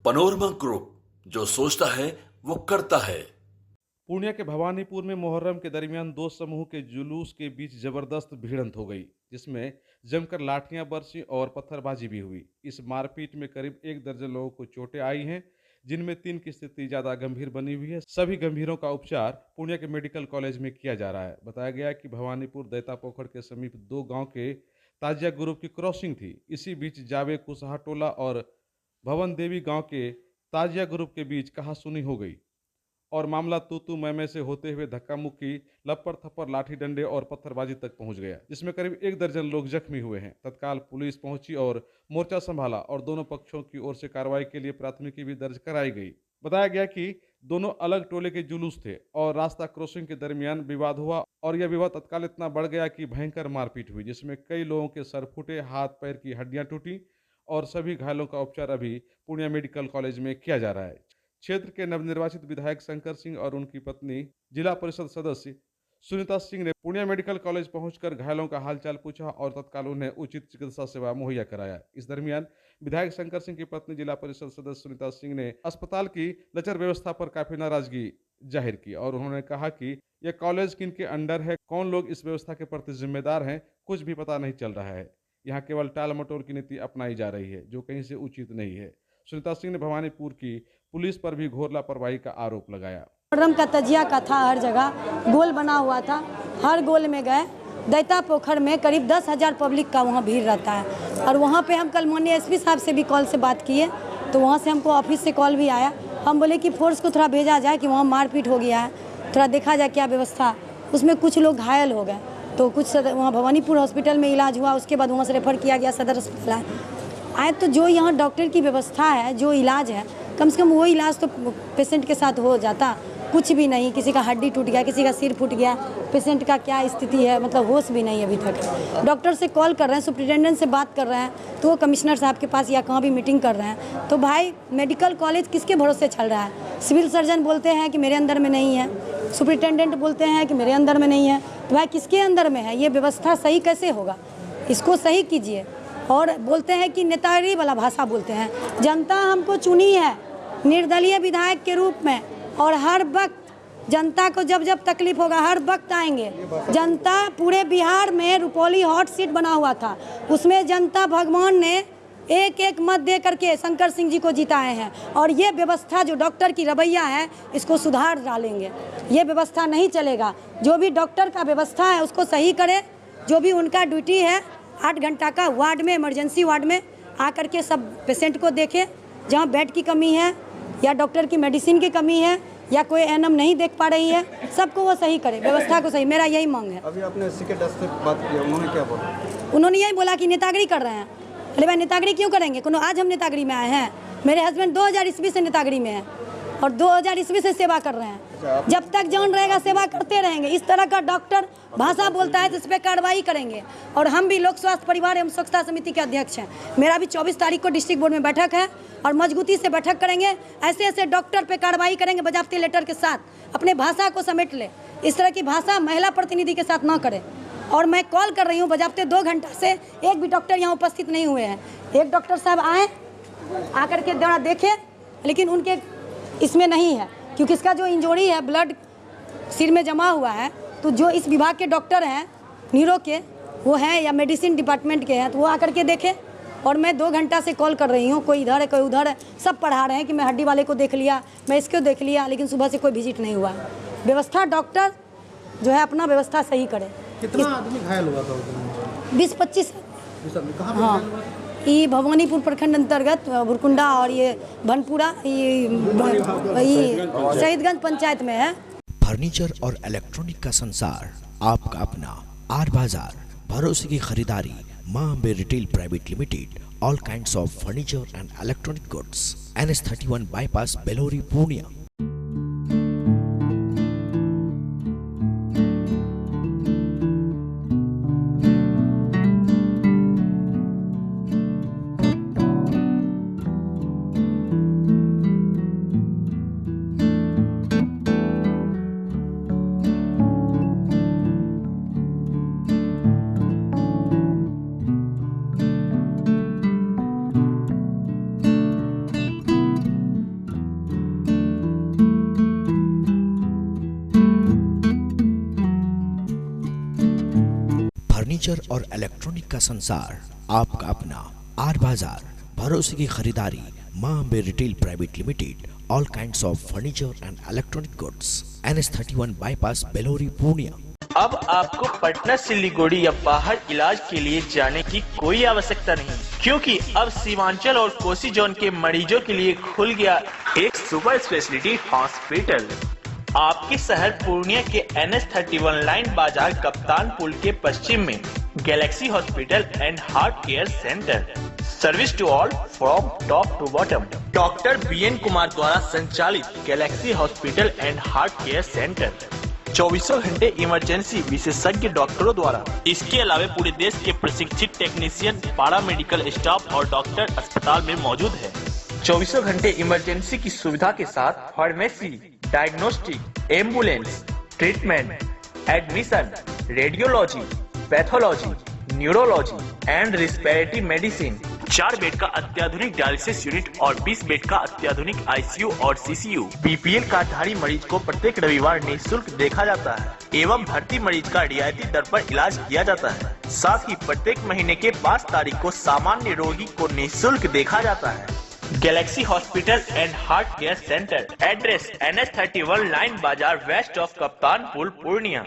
Panorama group, जो सोचता है वो करता है। पूर्णिया के भवानीपुर में मुहर्रम के दरमियान दो समूह के जुलूस के बीच जबरदस्त भिड़ंत हो गई, जिसमें जमकर लाठियां बरसी और पत्थरबाजी भी हुई। इस मारपीट में करीब 1 दर्जन लोगों को चोटें आई हैं, जिनमें 3 की स्थिति ज्यादा गंभीर बनी हुई है। सभी गंभीरों का उपचार पूर्णिया के मेडिकल कॉलेज में किया जा रहा है। बताया गया है कि भवानीपुर दैता पोखर के समीप दो गांव के ताजिया ग्रुप की क्रॉसिंग थी। इसी बीच जावे कुसहा टोला और भवन देवी गांव के ताजिया ग्रुप के बीच कहासुनी हो गई और मामला तू तू मैं से होते हुए धक्का मुक्की, लपड़ थप्पड़, लाठी डंडे और पत्थरबाजी तक पहुंच गया, जिसमें करीब 1 दर्जन लोग जख्मी हुए हैं। तत्काल पुलिस पहुंची और मोर्चा संभाला और दोनों पक्षों की ओर से कार्रवाई के लिए प्राथमिकी भी दर्ज कराई गई। बताया गया कि दोनों अलग टोले के जुलूस थे और रास्ता क्रॉसिंग के दरमियान विवाद हुआ और यह विवाद तत्काल इतना बढ़ गया कि भयंकर मारपीट हुई, जिसमें कई लोगों के सर फूटे, हाथ पैर की हड्डियां टूटी और सभी घायलों का उपचार अभी पूर्णिया मेडिकल कॉलेज में किया जा रहा है। क्षेत्र के नवनिर्वाचित विधायक शंकर सिंह और उनकी पत्नी जिला परिषद सदस्य सुनीता सिंह ने पूर्णिया मेडिकल कॉलेज पहुंचकर घायलों का हालचाल पूछा और तत्काल उन्हें उचित चिकित्सा सेवा मुहैया कराया। इस दरमियान विधायक शंकर सिंह की पत्नी जिला परिषद सदस्य सुनीता सिंह ने अस्पताल की लचर व्यवस्था पर काफी नाराजगी जाहिर की और उन्होंने कहा कि यह कॉलेज किन के अंडर है, कौन लोग इस व्यवस्था के प्रति जिम्मेदार हैं, कुछ भी पता नहीं चल रहा है। यहाँ केवल टाल मटोल की नीति अपनाई जा रही है, जो कहीं से उचित नहीं है। सुनीता सिंह ने भवानीपुर की पुलिस पर भी घोर लापरवाही का आरोप लगाया। मुहर्रम का तजिया का था, हर जगह गोल बना हुआ था, हर गोल में गए। दैता पोखर में करीब 10,000 पब्लिक का वहाँ भीड़ रहता है और वहाँ पे हम कल माननीय एसपी साहब से भी कॉल से बात किए, तो वहाँ से हमको ऑफिस से कॉल भी आया। हम बोले कि फोर्स को थोड़ा भेजा जाए कि वहाँ मारपीट हो गया है, थोड़ा देखा जाए क्या व्यवस्था। उसमें कुछ लोग घायल हो गए, तो कुछ वहाँ भवानीपुर हॉस्पिटल में इलाज हुआ, उसके बाद वहाँ से रेफर किया गया सदर अस्पताल आए। तो जो यहाँ डॉक्टर की व्यवस्था है, जो इलाज है, कम से कम वो इलाज तो पेशेंट के साथ हो जाता। कुछ भी नहीं, किसी का हड्डी टूट गया, किसी का सिर फूट गया, पेशेंट का क्या स्थिति है, मतलब होश भी नहीं अभी तक। डॉक्टर से कॉल कर रहे हैं, सुप्रिटेंडेंट से बात कर रहे हैं, तो वो कमिश्नर साहब के पास या कहाँ भी मीटिंग कर रहे हैं। तो भाई मेडिकल कॉलेज किसके भरोसे चल रहा है? सिविल सर्जन बोलते हैं कि मेरे अंदर में नहीं है, सुप्रिटेंडेंट बोलते हैं कि मेरे अंदर में नहीं है, तो भाई किसके अंदर में है? ये व्यवस्था सही कैसे होगा? इसको सही कीजिए। और बोलते हैं कि नेतागिरी वाला भाषा बोलते हैं। जनता हमको चुनी है निर्दलीय विधायक के रूप में और हर वक्त जनता को जब जब तकलीफ होगा हर वक्त आएंगे। जनता पूरे बिहार में रुपौली हॉट सीट बना हुआ था, उसमें जनता भगवान ने एक एक मत दे करके शंकर सिंह जी को जिताए हैं। और ये व्यवस्था जो डॉक्टर की रवैया है, इसको सुधार डालेंगे। ये व्यवस्था नहीं चलेगा। जो भी डॉक्टर का व्यवस्था है उसको सही करे। जो भी उनका ड्यूटी है 8 घंटा का वार्ड में, इमरजेंसी वार्ड में आकर के सब पेशेंट को देखे। जहाँ बेड की कमी है या डॉक्टर की मेडिसिन की कमी है या कोई एनएम नहीं देख पा रही है, सबको वो सही करे, व्यवस्था को सही। मेरा यही मांग है। अभी आपने सिक्योरिटी से बात किया, उन्होंने क्या बोला? उन्होंने यही बोला कि नेतागिरी कर रहे हैं। अरे भाई नेतागिरी क्यों करेंगे? कोनो आज हम नेतागिरी में आए हैं? मेरे हस्बैंड 2000 ईस्वी से नेतागिरी में है और 2000 ईस्वी से सेवा कर रहे हैं। जब तक जान रहेगा सेवा करते रहेंगे। इस तरह का डॉक्टर भाषा बोलता है तो इस पर कार्रवाई करेंगे। और हम भी लोक स्वास्थ्य परिवार एवं स्वच्छता समिति के अध्यक्ष हैं। मेरा भी 24 तारीख को डिस्ट्रिक्ट बोर्ड में बैठक है और मजबूती से बैठक करेंगे। ऐसे ऐसे डॉक्टर पे कार्रवाई करेंगे बजाबती लेटर के साथ। अपने भाषा को समेट ले। इस तरह की भाषा महिला प्रतिनिधि के साथ ना करे। और मैं कॉल कर रही हूँ बजाबते 2 घंटा से, एक भी डॉक्टर यहाँ उपस्थित नहीं हुए हैं। एक डॉक्टर साहब आए, आकर के दौरा देखे, लेकिन उनके इसमें नहीं है, क्योंकि इसका जो इंजरी है, ब्लड सिर में जमा हुआ है, तो जो इस विभाग के डॉक्टर हैं न्यूरो के, वो हैं या मेडिसिन डिपार्टमेंट के हैं, तो वो आकर के देखें। और मैं 2 घंटा से कॉल कर रही हूँ, कोई इधर है कोई उधर है, सब पढ़ा रहे हैं कि मैं हड्डी वाले को देख लिया, मैं इसको देख लिया, लेकिन सुबह से कोई विजिट नहीं हुआ। व्यवस्था डॉक्टर जो है अपना व्यवस्था सही करे। कितना आदमी घायल हुआ था? 20-25। हाँ, ये भवानीपुर प्रखंड अंतर्गत बुरकुंडा और ये भनपुरा, ये शहीदगंज पंचायत में है। फर्नीचर और इलेक्ट्रॉनिक का संसार, आपका अपना आर बाजार, भरोसे की खरीदारी, Maa Ambe retail private limited, all kinds of furniture and electronic goods, NH31 bypass, Belori, Purnia. Furniture और इलेक्ट्रॉनिक का संसार, आपका अपना आर बाजार, भरोसे की खरीदारी, Maa Ambe retail private limited, all kinds of furniture and electronic goods, NH31 bypass, Belori, Purnia. अब आपको पटना, सिलीगुड़ी या बाहर इलाज के लिए जाने की कोई आवश्यकता नहीं, क्योंकि अब सीमांचल और कोसी जोन के मरीजों के लिए खुल गया एक सुपर स्पेशलिटी हॉस्पिटल। आपके शहर पूर्णिया के NH31 लाइन बाजार कप्तान पुल के पश्चिम में Galaxy hospital and heart care centre. Service to all from top to bottom. Doctor BN Kumar द्वारा संचालित Galaxy hospital and heart care centre 24 घंटे इमरजेंसी विशेषज्ञ डॉक्टरों द्वारा। इसके अलावा पूरे देश के प्रशिक्षित टेक्नीशियन, पारा मेडिकल स्टाफ और डॉक्टर अस्पताल में मौजूद है। 24 घंटे इमरजेंसी की सुविधा के साथ pharmacy, diagnostic, ambulance, treatment, admission, radiology, pathology, neurology and respiratory medicine. 4 bed का अत्याधुनिक डायलिसिस यूनिट और 20 बेड का अत्याधुनिक ICU और CCU। BPL कार्डधारी मरीज को प्रत्येक रविवार निःशुल्क देखा जाता है एवं भर्ती मरीज का रियायती दर पर इलाज किया जाता है। साथ ही प्रत्येक महीने के 5 तारीख को सामान्य रोगी को निःशुल्क देखा जाता है। Galaxy hospital and heart care centre, address NH31 line बाजार, वेस्ट ऑफ कप्तान पुल, पूर्णिया।